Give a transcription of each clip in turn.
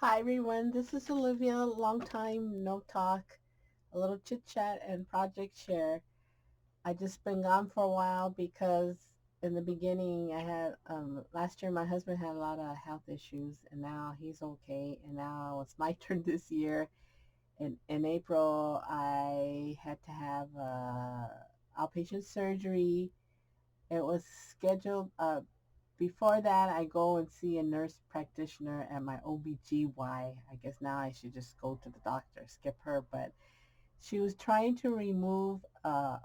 Hi everyone, this is Olivia. Long time no talk, a little chit chat and project share. I just been gone for a while because in the beginning I had last year my husband had a lot of health issues and now he's okay and now it's my turn this year. In April I had to have outpatient surgery. It was scheduled before that, I go and see a nurse practitioner at my OBGY. I guess now I should just go to the doctor, skip her. But she was trying to remove a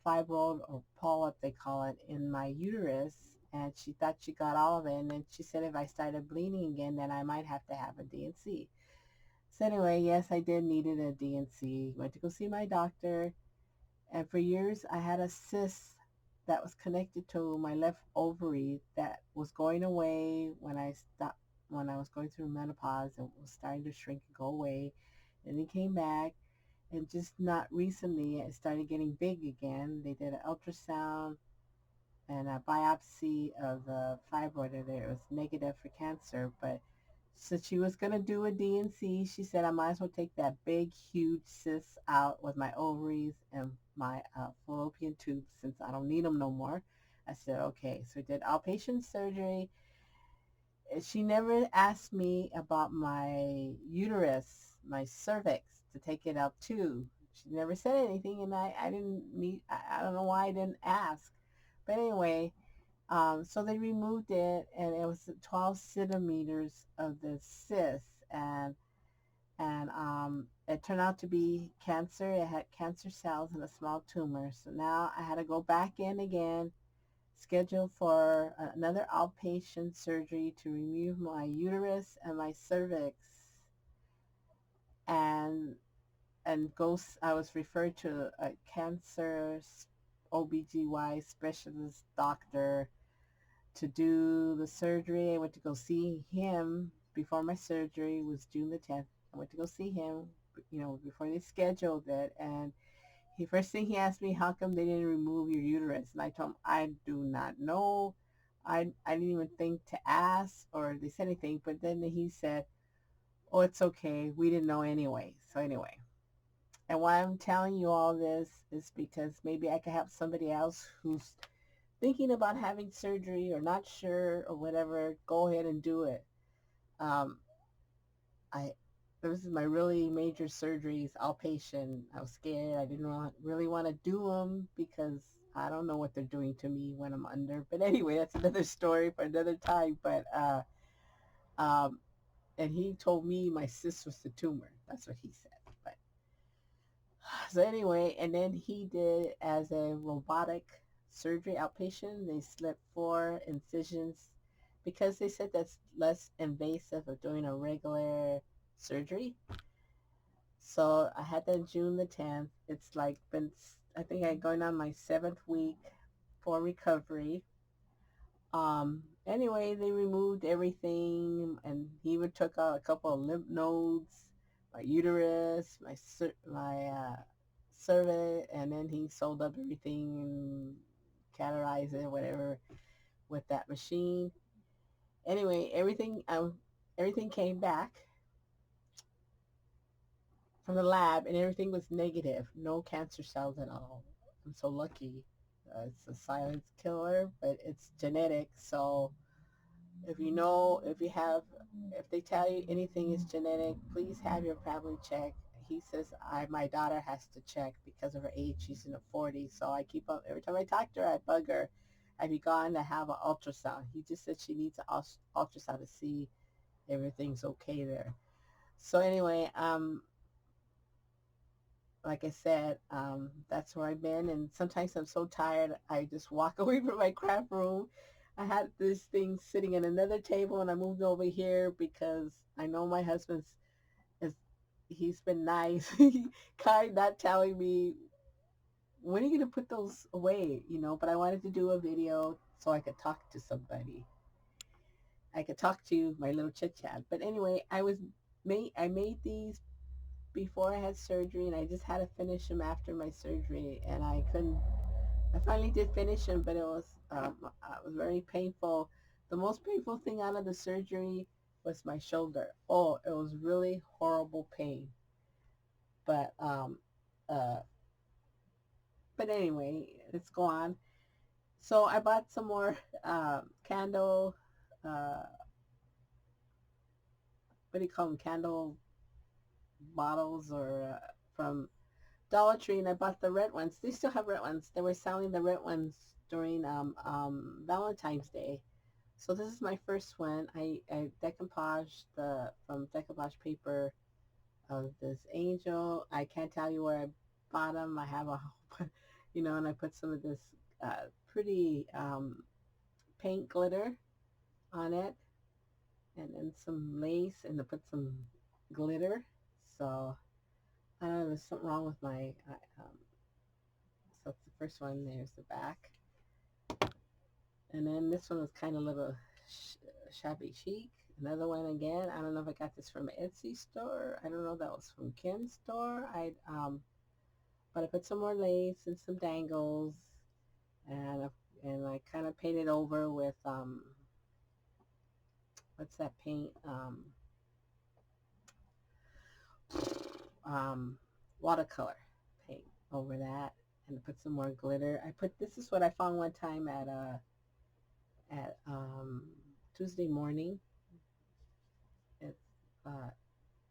fibroid or polyp, they call it, in my uterus. And she thought she got all of it. And then she said if I started bleeding again, then I might have to have a D&C. So anyway, yes, I did needed a D&C. Went to go see my doctor. And for years, I had a cyst that was connected to my left ovary that was going away when I was going through menopause. It was starting to shrink and go away. And it came back. And just not recently, it started getting big again. They did an ultrasound and a biopsy of the fibroid. And it was negative for cancer. But since she was going to do a D&C, she said I might as well take that big, huge cyst out with my ovaries and my fallopian tubes since I don't need them no more. I said, okay. So I did outpatient surgery. She never asked me about my uterus, my cervix, to take it out too. She never said anything, and I didn't need, I don't know why I didn't ask. But anyway, so they removed it, and it was 12 centimeters of the cyst, and it turned out to be cancer. It had cancer cells and a small tumor. So now I had to go back in again, schedule for another outpatient surgery to remove my uterus and my cervix, and I was referred to a cancer OBGY specialist doctor to do the surgery. I went to go see him before my surgery. It was June the 10th. I went to go see him, before they scheduled it. And first thing he asked me, how come they didn't remove your uterus? And I told him, I do not know. I didn't even think to ask or they said anything. But then he said, oh, it's okay. We didn't know anyway. So anyway. And why I'm telling you all this is because maybe I could help somebody else who's thinking about having surgery or not sure or whatever, go ahead and do it. Um, I This is my really major surgeries, outpatient. I was scared. I didn't really want to do them because I don't know what they're doing to me when I'm under. But anyway, that's another story for another time. Um, and he told me my cyst was the tumor. That's what he said. But so anyway, and then he did as a robotic surgery outpatient. They slipped 4 incisions because they said that's less invasive of doing a regular surgery. So I had that June the 10th. It's like been, I think I'm going on my 7th week for recovery. Anyway, they removed everything and he even took out a couple of lymph nodes, my uterus, my cervix, and then he sewed up everything and cauterized it, whatever, with that machine. Anyway, everything came back from the lab and everything was negative, no cancer cells at all. I'm so lucky. It's a silent killer, but it's genetic, so if they tell you anything is genetic, please have your family check. He says my daughter has to check because of her age. She's in the 40s, so I keep up. Every time I talk to her, I bug her. Have you gone to have an ultrasound? He just said she needs an ultrasound to see everything's okay there. So anyway, like I said, that's where I've been. And sometimes I'm so tired, I just walk away from my craft room. I had this thing sitting at another table, and I moved over here because I know my husband's is he's been nice, he kind, not telling me when are you gonna put those away, But I wanted to do a video so I could talk to somebody. I could talk to my little chit chat. But anyway, I made these before I had surgery, and I just had to finish them after my surgery, and I couldn't. I finally did finish them, but it was very painful. The most painful thing out of the surgery was my shoulder. Oh, it was really horrible pain. But uh, but anyway, let's go on. So I bought some more candle. Uh, what do you call them? Candle bottles or from Dollar Tree, and I bought the red ones. They still have red ones. They were selling the red ones during Valentine's Day. So this is my first one. I decoupaged the from decoupage paper of this angel. I can't tell you where I bought them. I have a whole, and I put some of this pretty paint glitter on it, and then some lace, and I put some glitter. So I don't know. There's something wrong with my. So that's the first one. There's the back, and then this one was kind of a little shabby chic. Another one again. I don't know if I got this from an Etsy store. I don't know. That was from Ken's store. But I put some more lace and some dangles, and I kind of painted over with what's that paint? Um, Watercolor paint over that, and I put some more glitter. I put this is what I found one time at Tuesday morning. It's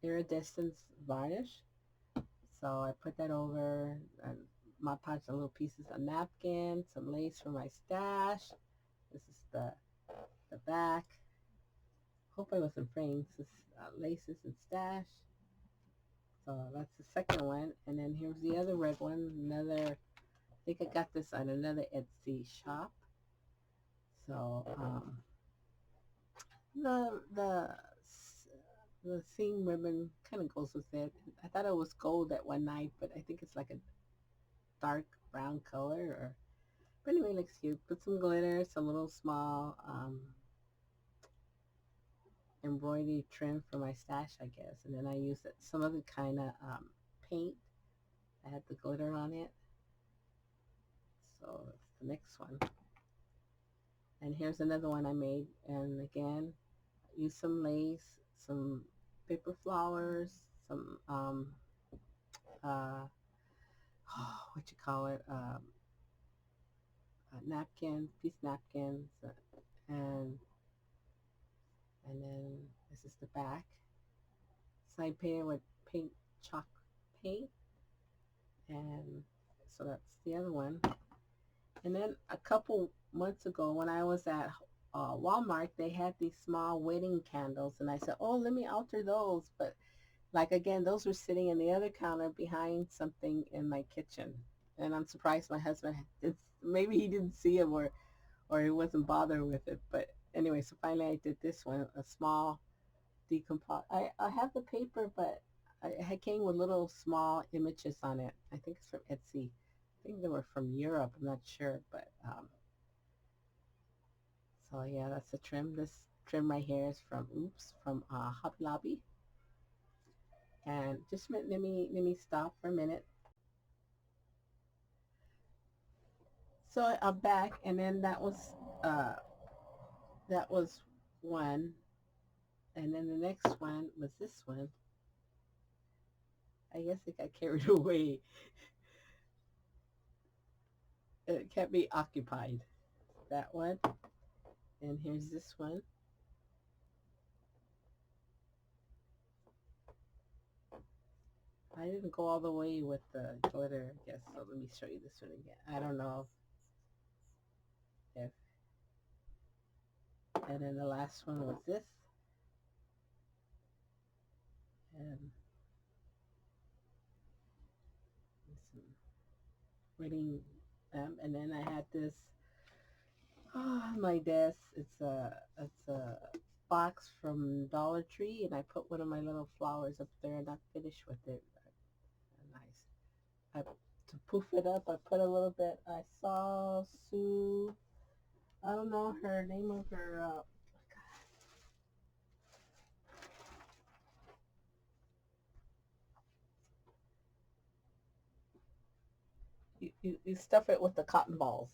iridescence varnish. So I put that over and my pots a little pieces of napkin, some lace for my stash. This is the back. Hope I wasn't framed. This is laces and stash. So that's the second one. And then here's the other red one. Another, I think I got this on another Etsy shop. So the the the seam ribbon kind of goes with it. I thought it was gold at one night, but I think it's like a dark brown color. Or but anyway, it looks cute. Put some glitter, some little small embroidery trim for my stash, I guess. And then I used some other kind of paint. I had the glitter on it. So that's the next one. And here's another one I made. And again, use some lace, some paper flowers, some uh, what you call it, napkins, piece napkins, and and then this is the back. So I painted with pink chalk paint, and so that's the other one. And then a couple months ago, when I was at Walmart, they had these small wedding candles, and I said, "Oh, let me alter those." But like again, those were sitting in the other counter behind something in my kitchen, and I'm surprised my husband maybe he didn't see them or he wasn't bothered with it. But anyway, so finally I did this one, a small decompose. I have the paper, but I came with little small images on it. I think it's from Etsy. I think they were from Europe. I'm not sure, but so yeah, that's the trim. This trim right here is from from Hobby Lobby. And just let me stop for a minute. So I'm back, and then uh that was one, and then the next one was this one. I guess it got carried away. It kept me occupied. That one, and here's this one. I didn't go all the way with the glitter, I guess. So let me show you this one again. I don't know if, and then the last one was this, and some wedding, and then I had this on my desk. It's a box from Dollar Tree, and I put one of my little flowers up there, and not finished with it. Nice. To poof it up, I put a little bit. I saw Sue. I don't know her name of her. You stuff it with the cotton balls.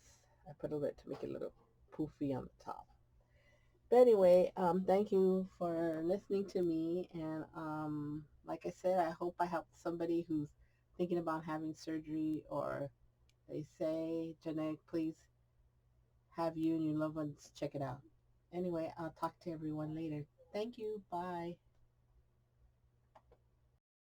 I put a bit to make it a little poofy on the top. But anyway, thank you for listening to me. And like I said, I hope I helped somebody who's thinking about having surgery, or they say, Janae, please have you and your loved ones check it out. Anyway, I'll talk to everyone later. Thank you. Bye.